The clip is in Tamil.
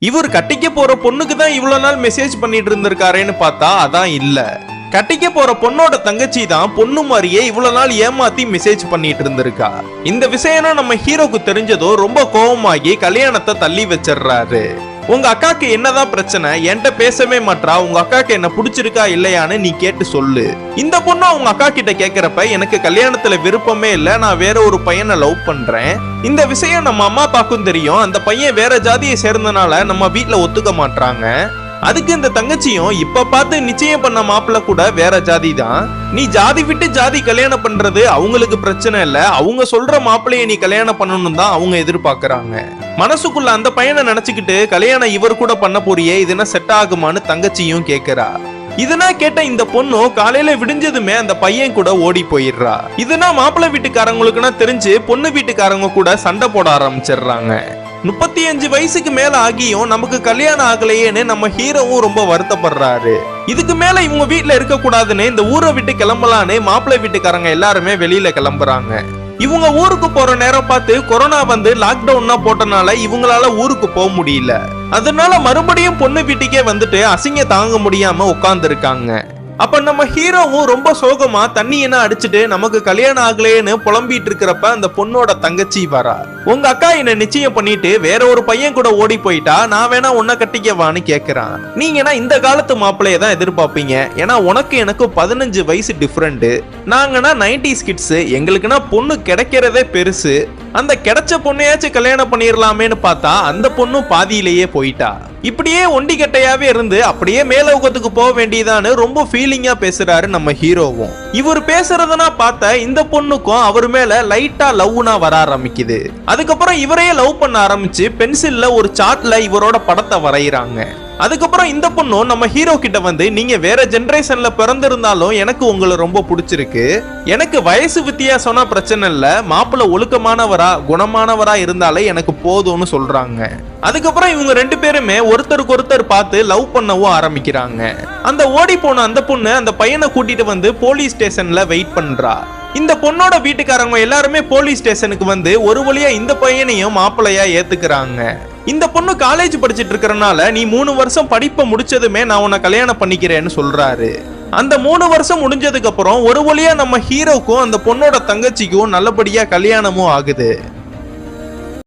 இவர் கட்டிக்க போற பொண்ணுக்கு தான் இவ்வளவு நாள் மெசேஜ் பண்ணிட்டு இருந்திருக்காரேன்னு பார்த்தா அதான் இல்ல. கட்டிக்க போற பொண்ணோட தங்கச்சி தான் பொண்ணு மாதிரியே இவ்வளவு நாள் ஏமாத்தி மெசேஜ் பண்ணிட்டு இருந்திருக்கா. இந்த விஷயம் நம்ம ஹீரோக்கு தெரிஞ்சதோ ரொம்ப கோபமாகி கல்யாணத்தை தள்ளி வச்சிடுறாரு. உங்க அக்காக்கு என்னதான் பிரச்சனை, என்கிட்ட பேசவே மாட்டா, உங்க அக்காக்கு என்ன பிடிச்சிருக்கா இல்லையான்னு நீ கேட்டு சொல்லு. இந்த பொண்ணு அவங்க அக்கா கிட்ட கேக்குறப்ப எனக்கு கல்யாணத்துல விருப்பமே இல்ல, நான் வேற ஒரு பையனை லவ் பண்றேன். இந்த விஷயம் நம்ம அம்மா அப்பாக்கும் தெரியும், அந்த பையன் வேற ஜாதியை சேர்ந்தனால நம்ம வீட்டுல ஒத்துக்க மாட்டாங்க. அதுக்கு இந்த தங்கச்சியும் இப்ப பார்த்து நிச்சயம் பண்ண மாப்பிள்ள கூட வேற ஜாதி தான், நீ ஜாதி விட்டு ஜாதி கல்யாணம் பண்றது அவங்களுக்கு பிரச்சனை இல்ல, அவங்க சொல்ற மாப்பிள்ளைய நீ கல்யாணம் பண்ணணும் தான் அவங்க எதிர்பார்க்கறாங்க. மனசுக்குள்ள அந்த பையனை நினைச்சுக்கிட்டு கல்யாணம் இவர் கூட பண்ண போறியே, இதுனா செட் ஆகுமான்னு தங்கச்சியும் கேக்குறா. இதனா கேட்ட இந்த பொண்ணு காலையில விடிஞ்சதுமே அந்த பையன் கூட ஓடி போயிடுறா. இதுனா மாப்பிள்ளை வீட்டுக்காரங்களுக்குன்னா தெரிஞ்சு பொண்ணு வீட்டுக்காரங்க கூட சண்டை போட ஆரம்பிச்சிடுறாங்க. 35 வயசுக்கு மேல ஆகியும் நமக்கு கல்யாணம் ஆகலையேன்னு நம்ம ஹீரோவும் ரொம்ப வருத்தப்படுறாரு. இதுக்கு மேல இவங்க வீட்டுல இருக்க கூடாதுன்னு இந்த ஊரை விட்டு கிளம்பலான்னு மாப்பிள்ளை வீட்டுக்காரங்க எல்லாருமே வெளியில கிளம்புறாங்க. இவங்க ஊருக்கு போற நேரம் பார்த்து கொரோனா வந்து லாக்டவுன்னா போட்டனால இவங்களால ஊருக்கு போக முடியல. அதனால மறுபடியும் பொண்ணு வீட்டுக்கே வந்துட்டு அசிங்க தாங்க முடியாம உட்கார்ந்து இருக்காங்க. அப்ப நம்ம ஹீரோவும் ரொம்ப சோகமா தண்ணி என்ன அடிச்சுட்டு நமக்கு கல்யாணம் ஆகலேன்னு புலம்பிட்டு இருக்கிறப்ப அந்த பொண்ணோட தங்கச்சி வரா. உங்க அக்கா என்ன நிச்சயம் பண்ணிட்டு வேற ஒரு பையன் கூட ஓடி போயிட்டா, நான் வேணா உன்னை கட்டிக்கவான்னு கேக்குறான். நீங்கன்னா இந்த காலத்து மாப்பிள்ளைய தான் எதிர்பார்ப்பீங்க, ஏன்னா உனக்கு எனக்கு 15 வயசு டிஃபரெண்ட், நாங்கன்னா 90s கிட்ஸ், எங்களுக்குன்னா பொண்ணு கிடைக்கிறதே பெருசு, அந்த கிடைச்ச பொண்ணையாச்சும் கல்யாணம் பண்ணிடலாமேன்னு பார்த்தா அந்த பொண்ணு பாதியிலேயே போயிட்டா. இப்படியே ஒண்டி கட்டையாவே இருந்து அப்படியே மேலோகத்துக்கு போக வேண்டியதான்னு ரொம்ப ஃபீலிங்கா பேசுறாரு நம்ம ஹீரோவும். இவர் பேசுறதுனா பார்த்த இந்த பொண்ணுக்கும் அவர் மேல லைட்டா லவ்னா வர ஆரம்பிக்குது. அதுக்கப்புறம் இவரையே லவ் பண்ண ஆரம்பிச்சு பென்சில்ல ஒரு சார்ட்ல இவரோட படத்தை வரைகிறாங்க. அதுக்கப்புறம் இந்த பொண்ணும் நம்ம ஹீரோ கிட்ட வந்து, நீங்க வேற ஜெனரேஷன்ல பிறந்திருந்தாலும் எனக்கு உங்களை ரொம்ப பிடிச்சிருக்கு, எனக்கு வயசு வித்தியாசம்னா பிரச்சனை இல்ல, மாப்பிள்ள ஒழுக்கமானவரா குணமானவரா இருந்தாலே எனக்கு போதும்னு சொல்றாங்க. அதுக்கப்புறம் இவங்க 2 பேருமே ஒருத்தருக்கு ஒருத்தர் பார்த்து லவ் பண்ணவும் ஆரம்பிக்கிறாங்க. அந்த ஓடி போன அந்த பொண்ணு அந்த பையனை கூட்டிட்டு வந்து போலீஸ் ஸ்டேஷன்ல வெயிட் பண்றா. இந்த பொண்ணோட வீட்டுக்காரங்க எல்லாருமே போலீஸ் ஸ்டேஷனுக்கு வந்து ஒரு வழியா இந்த பையனையும் மாப்பிள்ளையா ஏத்துக்கிறாங்க. இந்த பொண்ணு காலேஜ் படிச்சிட்டு இருக்கறனால நீ 3 வருஷம் படிப்பை முடிச்சதுமே நான் உன்னை கல்யாணம் பண்ணிக்கிறேன்னு சொல்றாரு. அந்த 3 வருஷம் முடிஞ்சதுக்கு அப்புறம் ஒரு வழியா நம்ம ஹீரோக்கும் அந்த பொண்ணோட தங்கச்சிக்கும் நல்லபடியா கல்யாணமும் ஆகுது.